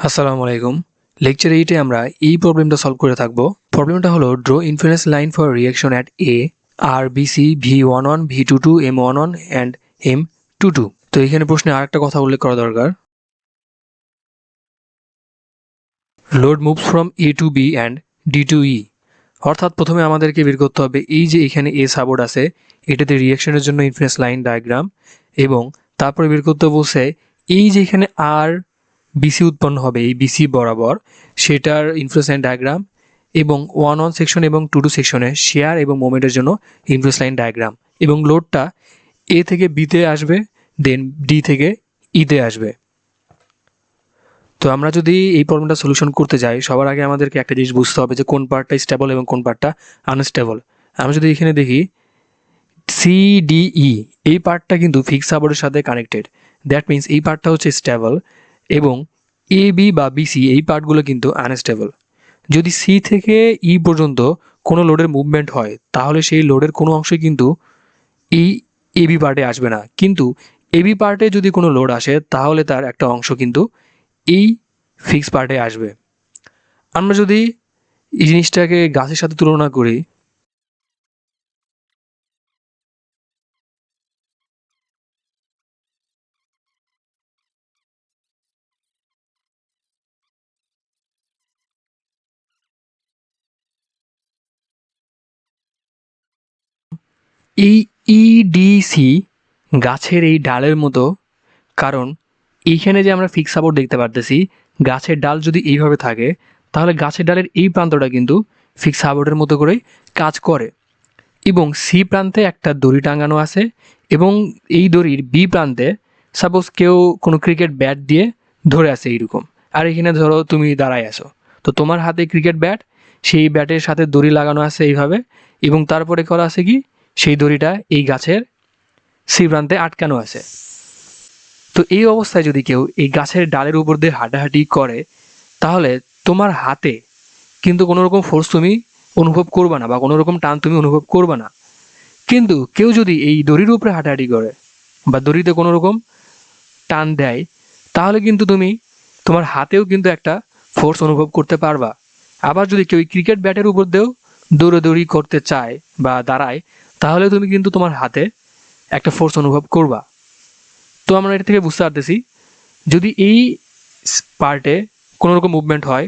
আসসালামু আলাইকুম। লেকচার 8 এ আমরা এই প্রবলেমটা সলভ করে থাকবো। প্রবলেমটা হলো draw inference line for reaction at A আর BC V11 V22 M11 and M22। তো এখানে প্রশ্নে আরেকটা কথা উল্লেখ করা দরকার। Load moves from A to B and D to E. অর্থাৎ প্রথমে আমাদেরকে বের করতে হবে এই যে এখানে এ সাপোর্ট আছে, এটাতে রিঅ্যাকশনের জন্য ইনফারেন্স লাইন ডায়াগ্রাম, এবং তারপরে বের করতে বলছে এই যে এখানে আর বিসি উৎপন্ন হবে এই বিসি বরাবর, সেটার ইনফ্লুয়েন্স লাইন ডায়াগ্রাম, এবং 1 সেকশন এবং 2 সেকশনে শেয়ার এবং মোমেন্টের জন্য ইনফ্লুয়েন্স লাইন ডায়াগ্রাম, এবং লোডটা এ থেকে বিতে আসবে, দেন ডি থেকে ইতে আসবে। তো আমরা যদি এই প্রবলেমটা সলিউশন করতে যাই, সবার আগে আমাদেরকে একটা জিনিস বুঝতে হবে যে কোন পার্টটা স্টেবল এবং কোন পার্টটা আনস্টেবল। আমরা যদি এখানে দেখি সিডিই, এই পার্টটা কিন্তু ফিক্স সাপোর্টের সাথে কানেক্টেড, দ্যাট মিন্স এই পার্টটা হচ্ছে স্টেবল, এবং এ বি বা বিসি এই পার্টগুলো কিন্তু আনস্টেবল। যদি সি থেকে ই পর্যন্ত কোনো লোডের মুভমেন্ট হয় তাহলে সেই লোডের কোনো অংশই কিন্তু এই এবি পার্টে আসবে না, কিন্তু এবি পার্টে যদি কোনো লোড আসে তাহলে তার একটা অংশ কিন্তু এই ফিক্স পার্টে আসবে। আমরা যদি এই জিনিসটাকে গাছের সাথে তুলনা করি, এই ইডিসি গাছের এই ডালের মতো, কারণ এইখানে যে আমরা ফিক্স সাপোর্ট দেখতে পারতেছি, গাছের ডাল যদি এইভাবে থাকে তাহলে গাছের ডালের এই প্রান্তটা কিন্তু ফিক্স সাপোর্টের মতো করেই কাজ করে, এবং সি প্রান্তে একটা দড়ি টাঙানো আছে, এবং এই দড়ির বি প্রান্তে সাপোজ কেউ কোনো ক্রিকেট ব্যাট দিয়ে ধরে আছে এইরকম, আর এখানে ধরো তুমি দাঁড়ায় আছো, তো তোমার হাতে ক্রিকেট ব্যাট, সেই ব্যাটের সাথে দড়ি লাগানো আছে এইভাবে, এবং তারপরে করা আছে কি সেই দড়িটা এই গাছের সি প্রান্তে আটকানো আছে। তো এই অবস্থায় যদি কেউ এই গাছের ডালের উপর দিয়ে হাঁটাহাঁটি করে তাহলে তোমার হাতে কিন্তু কোনো রকম ফোর্স তুমি অনুভব করবে না বা কোনো রকম টান তুমি অনুভব করবে না, কিন্তু কেউ যদি এই দড়ির উপরে হাঁটাহাঁটি করে বা দড়িতে কোনো রকম টান দেয় তাহলে কিন্তু তুমি তোমার হাতেও কিন্তু একটা ফোর্স অনুভব করতে পারবা। আবার যদি কেউ ক্রিকেট ব্যাটের উপর দিয়েও দৌড়াদৌড়ি করতে চায় বা দাঁড়ায় তাহলে তুমি কিন্তু তোমার হাতে একটা ফোর্স অনুভব করবা। তো আমরা এটা থেকে বুঝতে পারতেছি যদি এই পার্টে কোনো রকম মুভমেন্ট হয়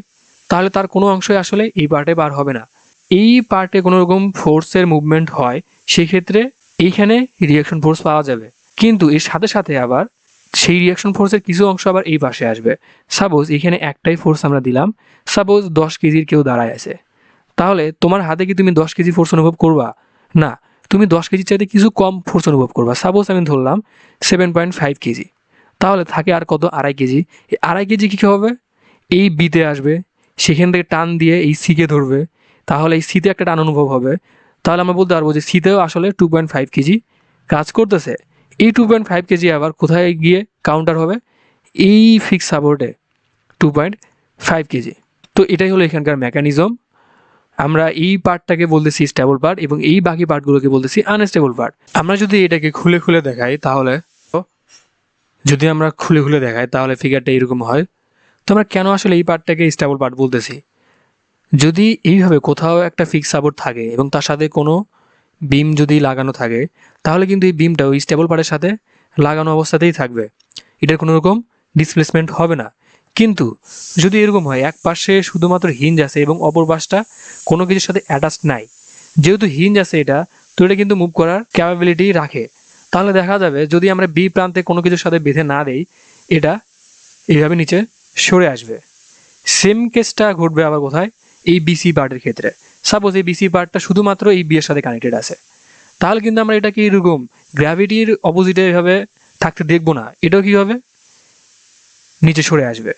তাহলে তার কোনো অংশই আসলে এই পার্টে বার হবে না। এই পার্টে কোনো রকম ফোর্সের মুভমেন্ট হয় সেক্ষেত্রে এইখানে রিঅ্যাকশন ফোর্স পাওয়া যাবে, কিন্তু এর সাথে সাথে আবার সেই রিঅ্যাকশন ফোর্সের কিছু অংশ আবার এই পাশে আসবে। সাপোজ এখানে একটাই ফোর্স আমরা দিলাম, সাপোজ 10 কেজির কেউ দাঁড়ায় আছে, তাহলে তোমার হাতে কি তুমি 10 কেজি ফোর্স অনুভব করবা? না, তুমি 10 কেজির চাইতে কিছু কম ফোর্স অনুভব করবা। সাপোজ আমি ধরলাম 7.5 কেজি, তাহলে থাকে আর কত, 2.5 কেজি। এই 2.5 কেজি কী হবে, এই বিতে আসবে, সেখান থেকে টান দিয়ে এই সিকে ধরবে, তাহলে এই সিতে একটা টান অনুভব হবে, তাহলে আমরা বলতে পারবো যে সিতেও আসলে 2.5 কেজি কাজ করতেছে। এই 2.5 কেজি আবার কোথায় গিয়ে কাউন্টার হবে, এই ফিক্স সাপোর্টে 2.5 কেজি। তো এটাই হলো এখানকার মেকানিজম। আমরা এই পার্টটাকে বলতেছি স্টেবল পার্ট এবং এই বাকি পার্টগুলোকে বলতেছি আনস্টেবল পার্ট। আমরা যদি এটাকে খুলে খুলে দেখাই তাহলে ফিগারটা এরকম হয়। তো আমরা কেন আসলে এই পার্টটাকে স্টেবল পার্ট বলতেছি, যদি এইভাবে কোথাও একটা ফিক্স সাপোর্ট থাকে এবং তার সাথে কোনো বিম যদি লাগানো থাকে তাহলে কিন্তু এই বিমটা ওই স্টেবল পার্টের সাথে লাগানো অবস্থাতেই থাকবে, এটার কোনো রকম ডিসপ্লেসমেন্ট হবে না। কিন্তু যদি এরকম হয় এক পাশে শুধুমাত্র হিঞ্জ আছে এবং অপর পাশটা কোনো কিছুর সাথে অ্যাটাচড নাই, যেহেতু হিঞ্জ আছে এটা, তো এটা কিন্তু মুভ করার ক্যাপাবিলিটি রাখে, তাহলে দেখা যাবে যদি আমরা বি প্রান্তে কোনো কিছুর সাথে বেঁধে না দেই এটা এইভাবে নিচে সরে আসবে। সেম কেসটা ঘটবে আবার কোথায়, এই বিসি পার্টের ক্ষেত্রে। সাপোজ এই বিসি পার্টটা শুধুমাত্র এই বি এর সাথে কানেক্টেড আছে, তাহলে কিন্তু আমরা এটাকে এরকম গ্র্যাভিটির অপোজিটে এভাবে থাকতে দেখবো না, এটাও কি হবে, নিচে সরে আসবে।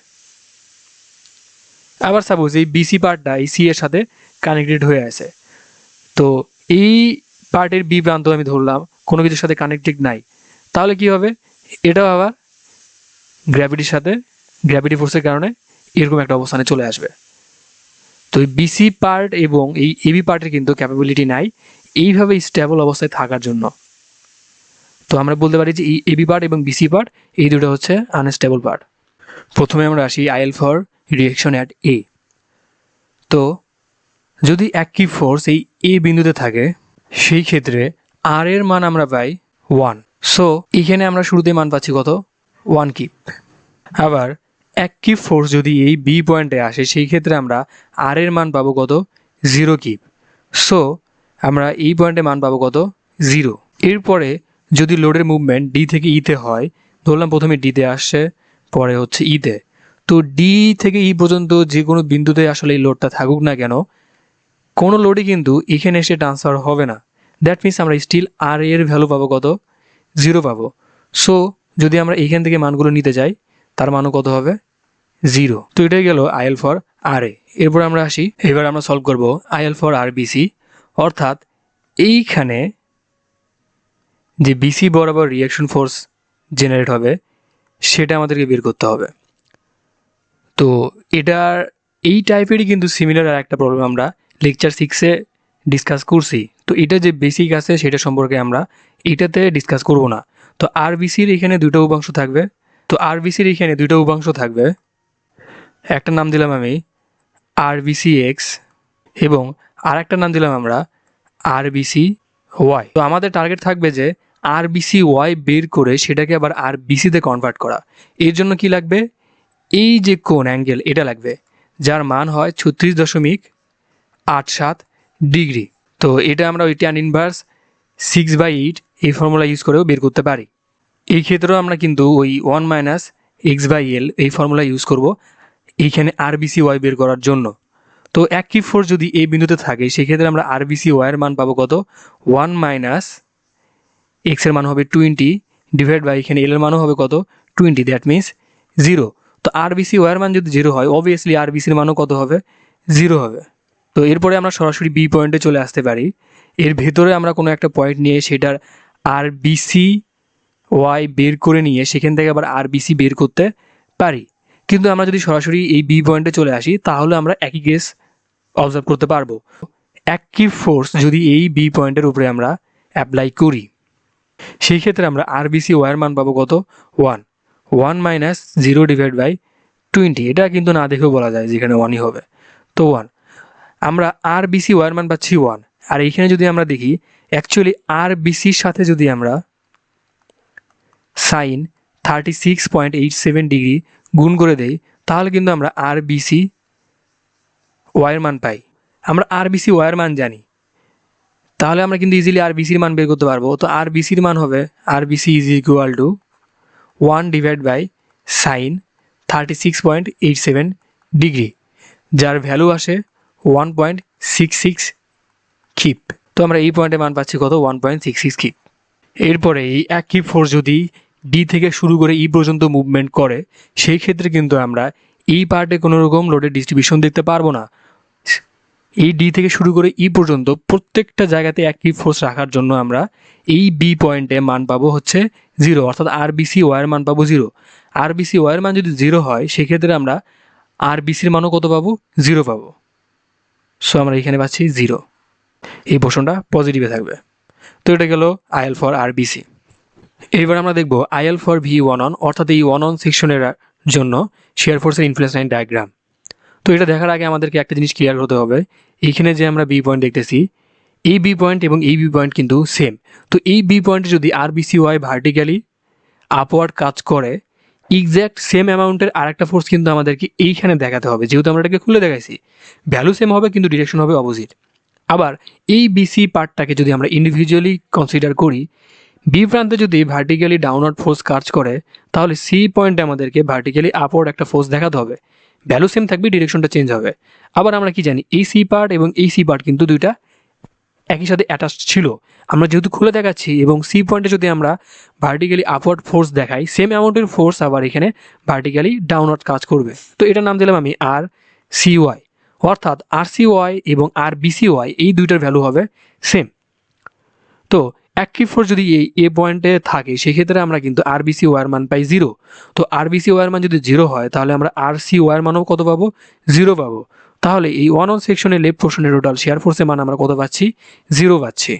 আবার সাপোজ এই বিসি পার্টটা এই সি এর সাথে কানেক্টেড হয়ে আছে, তো এই পার্টের বি প্রান্ত আমি ধরলাম কোনো কিছুর সাথে কানেক্টেড নাই, তাহলে কি হবে, এটাও আবার গ্র্যাভিটি ফোর্সের কারণে এরকম একটা অবস্থানে চলে আসবে। তো এই বিসি পার্ট এবং এই এবি পার্টের কিন্তু ক্যাপাবিলিটি নাই এইভাবে স্টেবল অবস্থায় থাকার জন্য। তো আমরা বলতে পারি যে এই এবি পার্ট এবং বিসি পার্ট এই দুটো হচ্ছে আনস্টেবল পার্ট। প্রথমে আমরা আসি IL for reaction at A. তো যদি একই ফোর্স এই এ বিন্দুতে থাকে সেই ক্ষেত্রে আর এর মান আমরা পাই 1। সো এখানে আমরা শুরুতে মান পাচ্ছি কত, 1 কিপ। আবার একই ফোর্স যদি এই বি পয়েন্টে আসে সেই ক্ষেত্রে আমরা আর এর মান পাবো কত, 0 কিপ। সো আমরা এই পয়েন্টে মান পাবো কত, 0। এরপরে যদি লোডের মুভমেন্ট ডি থেকে ইতে হয়, ধরলাম প্রথমে ডিতে আসছে পরে হচ্ছে ইতে, তো ডি থেকে ই পর্যন্ত যে কোনো বিন্দুতে আসলে এই লোডটা থাকুক না কেন, কোনো লোডই কিন্তু এখানে এসে ট্রান্সফার হবে না। দ্যাট মিনস আমরা স্টিল আর এর ভ্যালু পাবো কত, 0 পাবো। সো যদি আমরা এখান থেকে মানগুলো নিতে যাই তার মানও কত হবে, 0। তো এটাই গেল আইএল ফর আর এ। এরপর আমরা আসি, এবার আমরা সলভ করব আইএল ফর আর বিসি, অর্থাৎ এইখানে যে বিসি বরাবর রিঅ্যাকশন ফোর্স জেনারেট হবে সেটা আমাদেরকে বের করতে হবে। তো এটার এই টাইপেরই কিন্তু সিমিলার আর একটা প্রবলেম আমরা লেকচার 6-এ ডিসকাস করছি। তো এটা যে বেসিক আছে সেটা সম্পর্কে আমরা এটাতে ডিসকাস করব না। তো আর বিসির এখানে দুটো উপাংশ থাকবে। একটা নাম দিলাম আমি আর বিসি এক্স এবং আর একটা নাম দিলাম আমরা আর বিসি ওয়াই। তো আমাদের টার্গেট থাকবে যে আর বিসি ওয়াই বের করে সেটাকে আবার আর বিসিতে কনভার্ট করা। এর জন্য কি লাগবে, এই যে কোণ অ্যাঙ্গেল এটা লাগবে, যার মান হয় 36.87 ডিগ্রি। তো এটা আমরা ওই ট্যান ইনভার্স 6/8 এই ফর্মুলা ইউজ করেও বের করতে পারি। এই ক্ষেত্রেও আমরা কিন্তু ওই 1 - x/l এই ফর্মুলা ইউজ করব এইখানে আর বিসি ওয়াই বের করার জন্য। তো একই ফোর্স যদি এই বিন্দুতে থাকে সেক্ষেত্রে আমরা আর বিসি ওয়াইয়ের মান পাবো কত, 1 - x এর মান হবে 20 ডিভাইড বাই এখানে এল এর মানও হবে কত, 20, দ্যাট মিনস 0। তো আর বিসি ওয়াইয়ের মান যদি 0 হয় অবভিয়াসলি আর বিসির মানও কত হবে, 0 হবে। তো এরপরে আমরা সরাসরি বি পয়েন্টে চলে আসতে পারি। এর ভেতরে আমরা কোনো একটা পয়েন্ট নিয়ে সেটার আর বিসি ওয়াই বের করে নিয়ে সেখান থেকে আবার আর বিসি বের করতে পারি। কিন্তু আমরা যদি সরাসরি এই বি পয়েন্টে চলে আসি তাহলে আমরা একই কেস অবজার্ভ করতে পারবো। একই ফোর্স যদি এই বি পয়েন্টের উপরে আমরা অ্যাপ্লাই করি সেই ক্ষেত্রে আমরা আর বিসি ওয়াইয়ের মান পাবো কত, 1 - 0 ডিভাইড বাই 20। এটা কিন্তু না দেখেও বলা যায় যেখানে 1ই হবে। তো 1 আমরা আর বিসি ওয়াইয়ের মান পাচ্ছি 1। আর এইখানে যদি আমরা দেখি অ্যাকচুয়ালি আর বিসির সাথে যদি আমরা সাইন 36.87 ডিগ্রি গুণ করে দেই তাহলে কিন্তু আমরা আর বিসি ওয়াইয়ের মান পাই। আমরা আর বিসি ওয়াইয়ের মান জানি, তাহলে আমরা কিন্তু ইজিলি আর বিসির মান বের করতে পারবো। তো আর বিসির মান হবে আর BC is equal to 1 divide by sine 36.87 degree, যার ভ্যালু আসে 1.66 কিপ। তো আমরা এই পয়েন্টে মান পাচ্ছি কত, 1.66 কিপ। এরপরে এই একই ফোর্স যদি ডি থেকে শুরু করে ই পর্যন্ত মুভমেন্ট করে সেই ক্ষেত্রে কিন্তু আমরা এই পার্টে কোনো রকম লোডের ডিস্ট্রিবিউশন দেখতে পারবো না। এই ডি থেকে শুরু করে ই পর্যন্ত প্রত্যেকটা জায়গাতে একই ফোর্স রাখার জন্য আমরা এই বি পয়েন্টে মান পাবো হচ্ছে 0, অর্থাৎ আর বিসি ওয়াইয়ের মান পাবো 0। আর বিসি ওয়াইয়ের মান যদি 0 হয় সেক্ষেত্রে আমরা আর বিসির মানও কত পাবো, 0 পাবো। সো আমরা এখানে পাচ্ছি 0, এই পোর্শনটা পজিটিভে থাকবে। তো এটা গেল আইএল ফর আর বিসি। এবার আমরা দেখব IL for V one on, অর্থাৎ এই ওয়ান অন সেকশনের জন্য শেয়ার ফোর্সের ইনফ্লুয়েন্স লাইন ডায়াগ্রাম। তো এটা দেখার আগে আমাদেরকে একটা জিনিস ক্লিয়ার হতে হবে, এইখানে যে আমরা বি পয়েন্ট দেখতেছি এই বি পয়েন্ট এবং এই বি পয়েন্ট কিন্তু সেম। তো এই বি পয়েন্টে যদি আর বিসি ওয়াই ভার্টিক্যালি আপওয়ার্ড কাজ করে এক্স্যাক্ট সেম অ্যামাউন্টের আরেকটা ফোর্স কিন্তু আমাদেরকে এইখানে দেখাতে হবে, যেহেতু আমরা এটাকে খুলে দেখাইছি। ভ্যালু সেম হবে কিন্তু ডিরেকশন হবে অপোজিট। আবার এই বিসি পার্টটাকে যদি আমরা ইন্ডিভিজুয়ালি কনসিডার করি, বি প্রান্তে যদি ভার্টিক্যালি ডাউনওয়ার্ড ফোর্স কাজ করে তাহলে সি পয়েন্টে আমাদেরকে ভার্টিক্যালি আপওয়ার্ড একটা ফোর্স দেখাতে হবে। ভ্যালু সেম থাকবে, ডিরেকশনটা চেঞ্জ হবে। আবার আমরা কি জানি এই সি পার্ট এবং এই সি পার্ট কিন্তু দুইটা একই সাথে অ্যাটাচড ছিল। আমরা যেহেতু খুলে দেখাচ্ছি এবং সি পয়েন্টে যদি আমরা ভার্টিক্যালি আপওয়ার্ড ফোর্স দেখাই সেম অ্যামাউন্টের ফোর্স আবার এখানে ভার্টিক্যালি ডাউনওয়ার্ড কাজ করবে। তো এটার নাম দিলাম আমি আর সি ওয়াই, অর্থাৎ আর সি ওয়াই এবং আর বিসি ওয়াই এই দুইটার ভ্যালু হবে সেম। তো একই ফোর্স যদি এই এ পয়েন্টে থাকে সেক্ষেত্রে আমরা কিন্তু আর বিসি ওয়ার মান পাই 0। তো আর বিসি ওয়ার মান যদি 0 হয় তাহলে আমরা আর সি ওয়ার মানও কত পাবো, 0 পাবো। তাহলে এই ওয়ান অন সেকশনের লেফট পোর্শনের টোটাল শেয়ার ফোর্সের মান আমরা কত পাচ্ছি, 0 পাচ্ছি।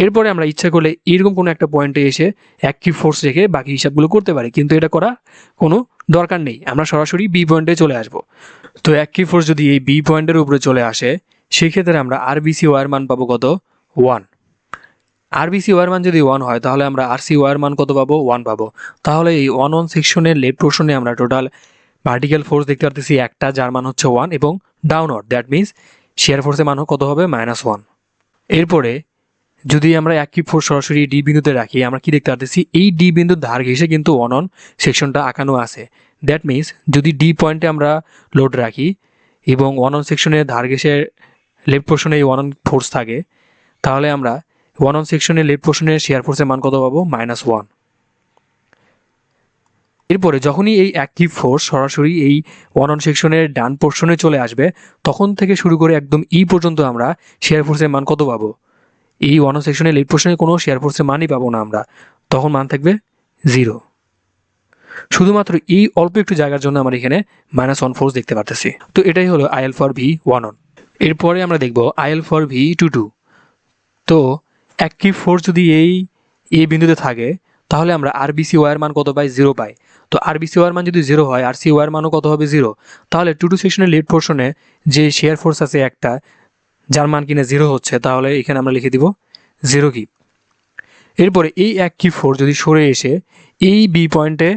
এরপরে আমরা ইচ্ছা করলে এরকম কোনো একটা পয়েন্টে এসে অ্যাক্টিভ ফোর্স রেখে বাকি হিসাবগুলো করতে পারি, কিন্তু এটা করা কোনো দরকার নেই, আমরা সরাসরি বি পয়েন্টে চলে আসব। তো অ্যাক্টিভ ফোর্স যদি এই বি পয়েন্টের উপরে চলে আসে, সেক্ষেত্রে আমরা আরবিসি ওয়ার মান পাবো কত? 1। আরবিসি ওয়ার মান যদি 1 হয় তাহলে আমরা আরসি ওয়ার মান কত পাবো? 1 পাবো। তাহলে এই 1 সেকশনের লেফট পোর্শনে আমরা টোটাল ভার্টিক্যাল ফোর্স দেখতে পারতেছি একটা, যার মান হচ্ছে 1, এবং ডাউনওয়ার্ড দ্যাট মিনস শেয়ার ফোর্সের মান কত হবে? -1। এরপরে যদি আমরা অ্যাক্টিভ ফোর্স সরাসরি ডি বিন্দুতে রাখি, আমরা কি দেখতে পারতেছি? এই ডি বিন্দুর ধার ঘেঁষে কিন্তু 1 সেকশনটা আঁকানো আছে। দ্যাট মিনস যদি ডি পয়েন্টে আমরা লোড রাখি এবং 1 সেকশনের ধার ঘেঁষে লেফট পোর্শনে এই 1 ফোর্স থাকে, তাহলে আমরা 1 সেকশনের লেফট পোর্শনের শেয়ার ফোর্সের মান কত পাবো? -1। এরপরে যখনই এই অ্যাক্টিভ ফোর্স সরাসরি এই 1 সেকশনের ডান পোর্শনে চলে আসবে, তখন থেকে শুরু করে একদম ই পর্যন্ত আমরা শেয়ার ফোর্সের মান কত পাবো? এই 1 সেকশনের লেফট পোর্শনে কোনো শেয়ার ফোর্সের মানই পাবো না আমরা, তখন মান থাকবে 0। শুধুমাত্র এই অল্প একটু জায়গার জন্য আমরা এখানে -1 ফোর্স দেখতে পারতেছি। তো এটাই হলো আইএল ফর ভি 11। এরপরে আমরা দেখব আইএল ফর ভি 22। তো অ্যাক্টিভ ফোর্স যদি এই এ বিন্দুতে থাকে, তাহলে আমরা আরবিসি ওয়ার মান কত পাই? 0 পাই। তো আরবিসি ওয়ার মান যদি 0 হয়, আরসি ওয়ার মানও কত হবে? 0। তাহলে 22 সেকশনের লেফট পোর্শনে যে শেয়ার ফোর্স আছে একটা, যার মান কিনা 0 হচ্ছে, তাহলে এখানে আমরা লিখে দিব 0 কি। এরপরে এই অ্যাক্টিভ ফোর্স যদি সরে এসে এই বি পয়েন্টে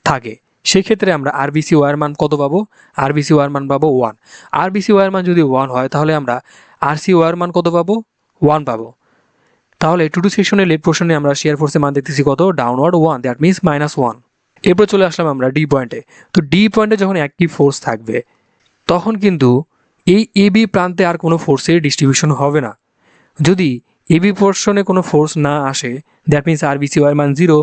থাকে, সেক্ষেত্রে আমরা আরবিসি ওয়ার মান কত পাবো? আরবিসি ওয়ার মান পাবো 1। আরবিসি ওয়ার মান যদি 1 হয়, তাহলে আমরা আরসি ওয়ার মান কত পাবো? 1 পাবো। তাহলে 22 সেকশনের লেফট পোর্শনে আমরা শেয়ার ফোর্সের মান দেখতেছি কত? Downward 1, that means -1। এরপর চলে আসলাম আমরা ডি পয়েন্টে। তো ডি পয়েন্টে যখন অ্যাক্টিভ ফোর্স থাকবে, তখন কিন্তু এই এবি প্রান্তে আর কোনো ফোর্সের ডিস্ট্রিবিউশন হবে না। যদি এবি পোর্শনে কোনো ফোর্স না আসে, দ্যাট মিনস আরবিসি ওয়ার মান 0।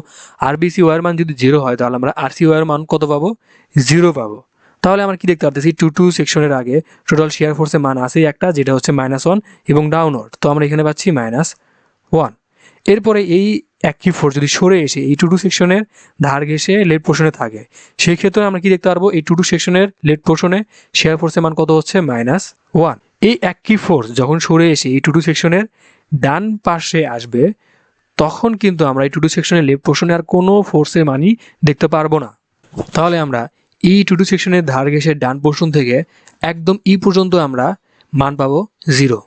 আরবিসি ওয়ার মান যদি 0 হয়, তাহলে আমরা আরসি ওয়ার মান কত পাবো? 0 পাবো। তাহলে আমরা কি দেখতে পারতেছি? 22 সেকশনের আগে টোটাল শেয়ার ফোর্সের মান আছে একটা, যেটা হচ্ছে -1 এবং ডাউনওয়ার্ড। তো আমরা এখানে পাচ্ছি -1। এরপরে এই অ্যাক্টিভ ফোর্স যদি সরে এসে এই 22 সেকশনের ধার ঘেঁষে লেফট পোর্শনে থাকে, সেই ক্ষেত্রে আমরা কি দেখতে পারবো? এই 22 সেকশনের লেফট পোর্শনে শেয়ার ফোর্সের মান কত হচ্ছে? -1। এই অ্যাক্টিভ ফোর্স যখন সরে এসে এই 22 সেকশনের ডান পাশে আসবে, তখন কিন্তু আমরা এই 22 সেকশনের লেফট পোর্শনে আর কোনো ফোর্সের মানই দেখতে পারবো না। তাহলে আমরা এই 22 সেকশনের ধার ঘেঁষে ডান পোর্শন থেকে একদম ই পর্যন্ত আমরা মান পাবো 0।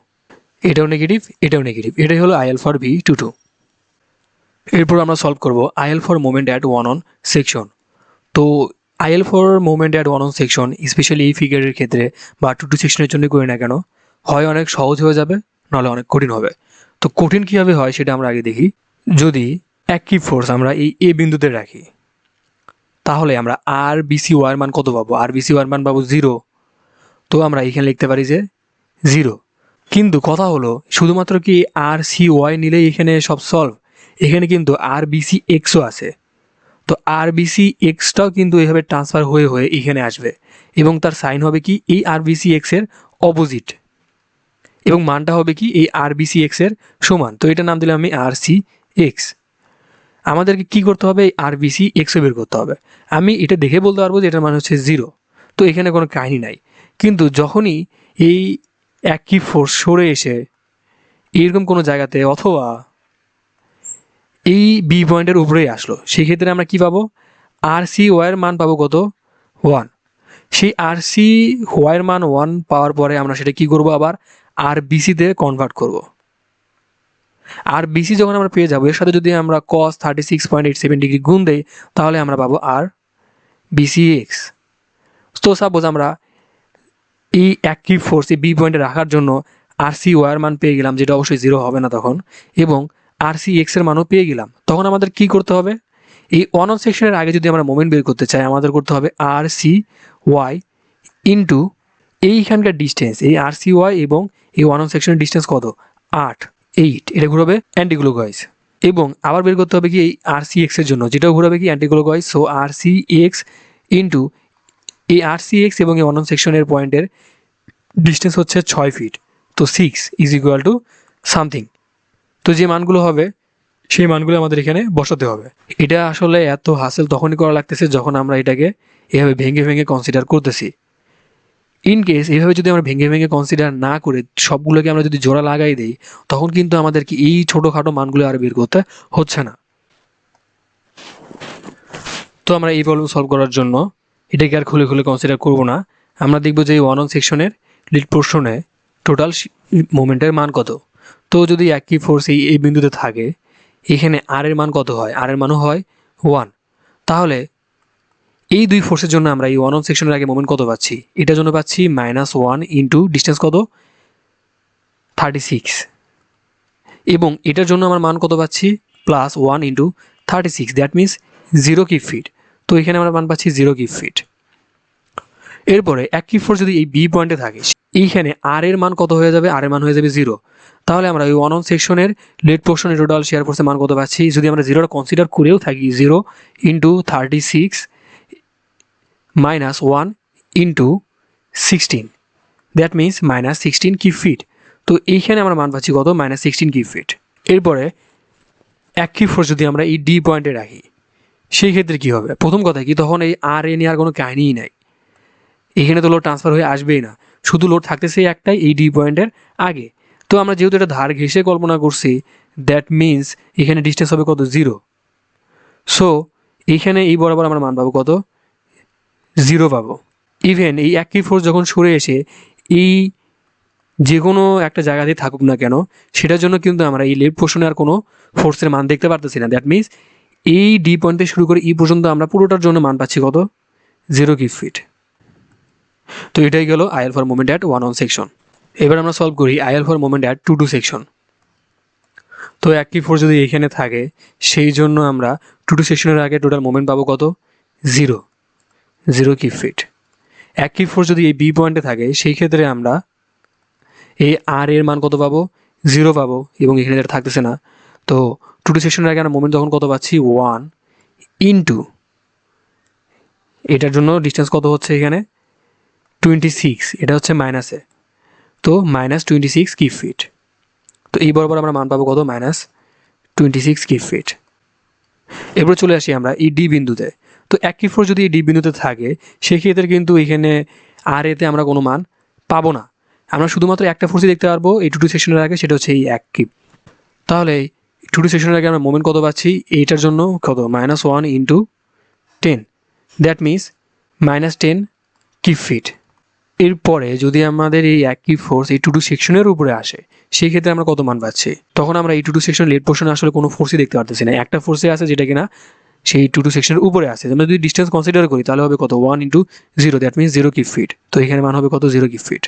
এটাও নেগেটিভ, এটাও নেগেটিভ। এটাই হলো আইএল ফর ভি 22। এরপর আমরা সলভ করব IL for moment at 1 on section. তো IL for moment at 1 on section specially এই ফিগারের ক্ষেত্রে বা 22 সেকশনের জন্য করি না কেন, হয় অনেক সহজ হয়ে যাবে, নাহলে অনেক কঠিন হবে। তো কঠিন কীভাবে হয় সেটা আমরা আগে দেখি। যদি অ্যাক্টিভ ফোর্স আমরা এই এ বিন্দুতে রাখি, তাহলে আমরা আর বিসি ওয়ার মান কত পাবো? আর বিসি ওয়ার মান পাবো 0। তো আমরা এখানে লিখতে পারি যে 0। কিন্তু কথা হলো, শুধুমাত্র কি আর সি ওয়াই নিলেই এখানে সব সলভ? এখানে কিন্তু আর বিসি এক্সও আছে। তো আর বিসি এক্সটাও কিন্তু এইভাবে ট্রান্সফার হয়ে হয়ে এখানে আসবে, এবং তার সাইন হবে কি? এই আর বিসি এক্সের অপোজিট, এবং মানটা হবে কি? এই আর বিসি এক্সের সমান। তো এটা নাম দিলাম আমি আর সি এক্স। আমাদেরকে কি করতে হবে? আর বিসি এক্সও বের করতে হবে। আমি এটা দেখে বলতে পারবো যে এটার মান হচ্ছে 0। তো এখানে কোনো কাহিনী নাই। কিন্তু যখনই এই অ্যাক্টিভ ফোর্স সরে এসে এরকম কোনো জায়গাতে অথবা এই বি পয়েন্টের উপরেই আসলো, সেক্ষেত্রে আমরা কি পাবো? আর সি ওয়াইয়ের মান পাবো কত? 1। সেই আর সি ওয়াইয়ের মান 1 পাওয়ার পরে আমরা সেটা কি করব? আবার আর বিসিতে কনভার্ট করব। আর বিসি যখন আমরা পেয়ে যাবো, এর সাথে যদি আমরা cos 36.87 ডিগ্রি গুণ দেই, তাহলে আমরা পাবো আর বিসি এক্স। তো সাপোজ আমরা এই অ্যাক্টিভ ফোর্স এই বি পয়েন্টে রাখার জন্য আর সি ওয়ার মান পেয়ে গেলাম, যেটা অবশ্যই 0 হবে না তখন, এবং আর সি এক্সের মানও পেয়ে গেলাম। তখন আমাদের কি করতে হবে? এই 1 সেকশনের আগে যদি আমরা মোমেন্ট বের করতে চাই, আমাদের করতে হবে আর সি ওয়াই ইন্টু এইখানকার ডিস্টেন্স, এই আর সি ওয়াই এবং এই 1 সেকশনের ডিস্টেন্স কত? 8। এটা ঘুরাবে অ্যান্টি ক্লকওয়াইজ, এবং আবার বের করতে হবে কি এই আর সি এক্সের জন্য, যেটাও ঘুরাবে কি অ্যান্টি ক্লকওয়াইজ। সো আর সি এক্স ইন্টু এই আর সি এক্স এবং এই 1 সেকশনের পয়েন্টের ডিস্টেন্স হচ্ছে 6 ফিট। তো 6 ইজ ইকুয়াল টু সামথিং। তো যে মানগুলো হবে সেই মানগুলো আমাদের এখানে বসাতে হবে। এটা আসলে এত হাসেল তখনই করা লাগতেছে যখন আমরা এটাকে এভাবে ভেঙে ভেঙে কনসিডার করতেছি। ইন কেস এইভাবে যদি আমরা ভেঙে ভেঙে কনসিডার না করে সবগুলোকে আমরা যদি জোড়া লাগাই দিই, তখন কিন্তু আমাদেরকে এই ছোটোখাটো মানগুলো আর বের করতে হচ্ছে না। তো আমরা এই প্রবলেম সলভ করার জন্য এটাকে আর খুলে খুলে কনসিডার করব না। আমরা দেখব যে এই 1 সেকশনের লিড পোর্শনে টোটাল মোমেন্টের মান কত। তো যদি একই ফোর্স এই বিন্দুতে থাকে, এখানে আর এর মান কত হয়? আর এর মানও হয় 1। তাহলে এই দুই ফোর্সের জন্য আমরা এই 1 সেকশনের আগে মোমেন্ট কত পাচ্ছি? এটার জন্য পাচ্ছি -1 ইন্টু ডিস্টেন্স কত? 36। এবং এটার জন্য আমার মান কত পাচ্ছি? +1 into 36, that means 0 kip feet. তো এখানে আমরা মান পাচ্ছি 0 কিপ ফিট। এরপরে এক কিপ ফোর্স যদি এই বি পয়েন্টে থাকে, এইখানে আর এর মান কত হয়ে যাবে? আর এর মান হয়ে যাবে 0। তাহলে আমরা ওই 1 সেকশনের লেট পোর্শনের টোটাল শেয়ার ফোর্সের মান কত পাচ্ছি? যদি আমরা 0টা কনসিডার করেও থাকি, 0 into 36 -1 into 16, that means -16 kip feet. তো এইখানে আমরা মান পাচ্ছি কত? -16 কিপ ফিট। এরপরে এক কিপ ফোর্স যদি আমরা এই ডি পয়েন্টে রাখি, সেই ক্ষেত্রে কী হবে? প্রথম কথা কি, তখন এই আর এ নিয়ে আর কোনো কাহিনীই নাই, এখানে তো লোড ট্রান্সফার হয়ে আসবেই না, শুধু লোড থাকতেছে একটাই, এই ডি পয়েন্টের আগে। তো আমরা যেহেতু এটা ধার ঘেঁষে কল্পনা করছি, দ্যাট মিনস এখানে ডিস্টেন্স হবে কত? 0। সো এইখানে এই বরাবর আমরা মান পাবো কত? 0 পাবো। ইভেন এই একই ফোর্স যখন সরে এসে এই যে কোনো একটা জায়গাতেই থাকুক না কেন, সেটার জন্য কিন্তু আমরা এই লেফট পোর্শনে আর কোনো ফোর্সের মান দেখতে পারতেছি না। দ্যাট মিনস এই ডি পয়েন্ট থেকে শুরু করে ই পর্যন্ত আমরা পুরোটার জন্য মান পাচ্ছি কত? 0 কিপ ফিট। তো এটাই গেল IL for moment at 1 section. এবার আমরা সলভ করি IL for moment at 2 section. তো একই ফোর্স যদি এখানে থাকে, সেই জন্য আমরা 2 সেকশনের আগে টোটাল মোমেন্ট পাবো কত? 0 কিপ ফিট। একই ফোর্স যদি এই বি পয়েন্টে থাকে, সেই ক্ষেত্রে আমরা এই আর এর মান কত পাবো? 0 পাবো, এবং এখানে যেটা থাকতেছে না। তো 2 সেকশনের আগে আমরা মোমেন্ট তখন কত পাচ্ছি? 1 ইন্টু এটার জন্য ডিস্টেন্স কত হচ্ছে এখানে? 26, এটা হচ্ছে মাইনাসে, তো -26 কিপ ফিট। তো এই বরাবর আমরা মান পাবো কত? -26 কিপ ফিট। এরপর চলে আসি আমরা এই ডি বিন্দুতে। তো এক কিপ ফোর্স যদি এই ডি বিন্দুতে থাকে, সেক্ষেত্রে কিন্তু এখানে আর এতে আমরা কোনো মান পাবো না। আমরা শুধুমাত্র একটা ফোর্সই দেখতে পারবো এই 2 সেকশনের আগে, সেটা হচ্ছে এই এক কিপ। তাহলে 2 সেকশনের আগে আমরা মোমেন্ট কত পাচ্ছি? এইটার জন্য কত? -1 into 10, that means -10 kip feet. এরপরে যদি আমাদের এই একই ফোর্স এই 2 সেকশনের উপরে আসে, সেই ক্ষেত্রে আমরা কত মান পাচ্ছি? তখন আমরা এই 2 সেকশন লেট পোর্শনে আসলে কোনো ফোর্সই দেখতে পারতেছি না। একটা ফোর্সে আছে যেটা কিনা সেই 2 সেকশনের উপরে আছে। আমরা যদি ডিস্টেন্স কনসিডার করি, তাহলে হবে কত? 1 into 0, that means 0 kip feet. তো এখানে মান হবে কত? 0 কিপ ফিট।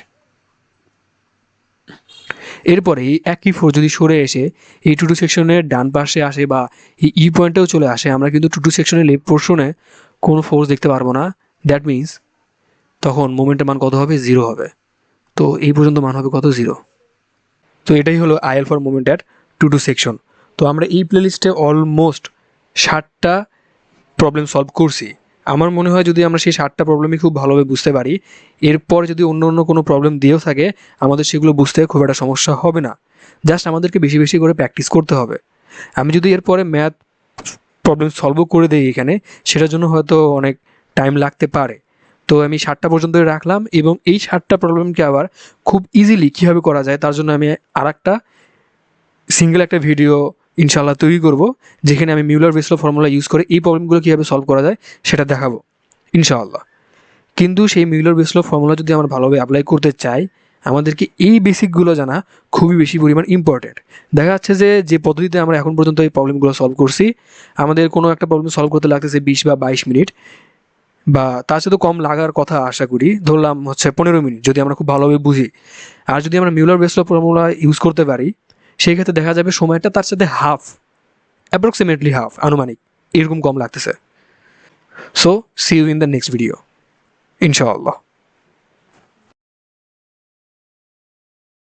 এরপরে এই একই ফোর্স যদি সরে এসে এই 2 সেকশনের ডান পাশে আসে বা এই ই পয়েন্টেও চলে আসে, আমরা কিন্তু 2 সেকশনের লেফট পোর্শনে কোনো ফোর্স দেখতে পারবো না। দ্যাট মিনস তখন মোমেন্টের মান কত হবে? 0 হবে। তো এই পর্যন্ত মান হবে কত? 0। তো এটাই হলো IL for moment at 2 section. তো আমরা এই প্লেলিস্টে অলমোস্ট 60টা প্রবলেম সলভ করছি। আমার মনে হয় যদি আমরা সেই 60টা প্রবলেমই খুব ভালোভাবে বুঝতে পারি, এরপর যদি অন্য অন্য কোনো প্রবলেম দিয়েও থাকে, আমাদের সেগুলো বুঝতে খুব একটা সমস্যা হবে না। জাস্ট আমাদেরকে বেশি বেশি করে প্র্যাকটিস করতে হবে। আমি যদি এরপরে ম্যাথ প্রবলেম সলভও করে দিই এখানে, সেটার জন্য হয়তো অনেক টাইম লাগতে পারে। তো আমি 60টা পর্যন্তই রাখলাম, এবং এই 60টা প্রবলেমকে আবার খুব ইজিলি কীভাবে করা যায় তার জন্য আমি আরেকটা সিঙ্গেল একটা ভিডিও ইনশাল্লাহ তৈরি করব, যেখানে আমি মিউলার ভেসলো ফর্মুলা ইউজ করে এই প্রবলেমগুলো কীভাবে সলভ করা যায় সেটা দেখাবো ইনশাআল্লাহ। কিন্তু সেই মিউলার ভেসলো ফর্মুলা যদি আমরা ভালোভাবে অ্যাপ্লাই করতে চাই, আমাদেরকে এই বেসিকগুলো জানা খুবই বেশি পরিমাণ ইম্পর্টেন্ট। দেখা যাচ্ছে যে পদ্ধতিতে আমরা এখন পর্যন্ত এই প্রবলেমগুলো সলভ করছি, আমাদের কোনো একটা প্রবলেম সলভ করতে লাগতেছে 20 বা 22 মিনিট, বা তার সাথে কম লাগার কথা আশা করি, ধরলাম হচ্ছে 15 মিনিট, যদি আমরা খুব ভালোভাবে বুঝি। আর যদি আমরা মিউলার ভেসলো ফর্মুলা ইউজ করতে পারি, সেই ক্ষেত্রে দেখা যাবে সময়টা তার সাথে অ্যাপ্রক্সিমেটলি হাফ, আনুমানিক এরকম কম লাগতেছে। So see you in the next video ইনশাআল্লাহ।